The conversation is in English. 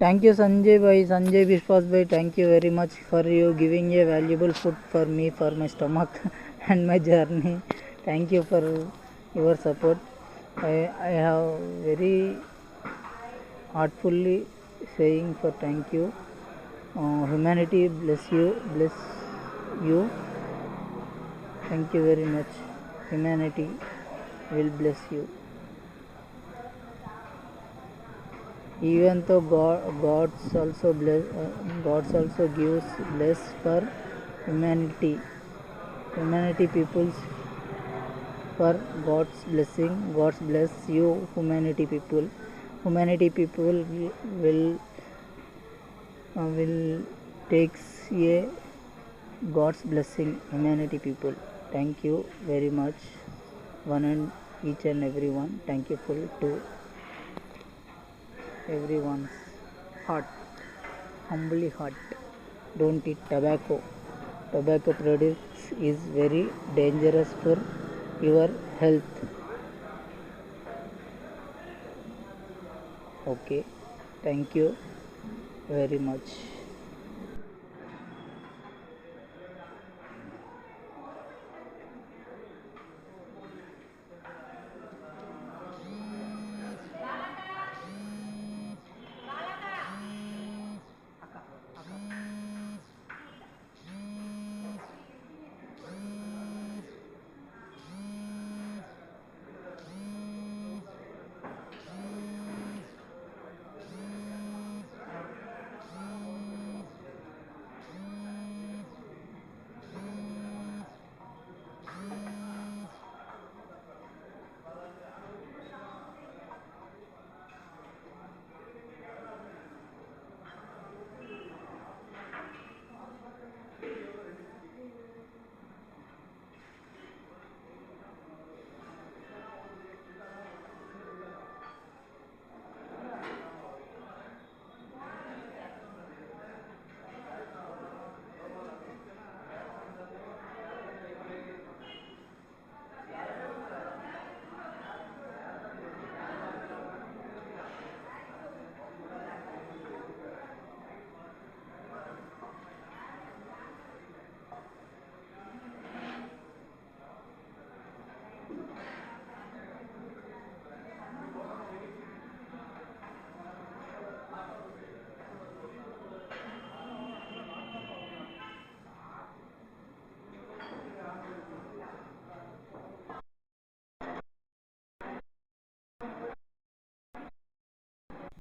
Thank you Sanjay bhai, Sanjay Vishwas bhai, thank you very much for you giving a valuable food for me, for my stomach and my journey. Thank you for your support. I have very heartfully saying for thank you. Humanity bless you. Thank you very much. Humanity will bless you. Even though God's also gives bless for humanity. Humanity peoples for God's blessing. God's bless you, humanity people. Humanity people will takes a God's blessing. Humanity people. Thank you very much, one and each and everyone. Thank you full to everyone's heart, humbly heart. Don't eat tobacco. Tobacco products is very dangerous for your health. Okay, thank you very much.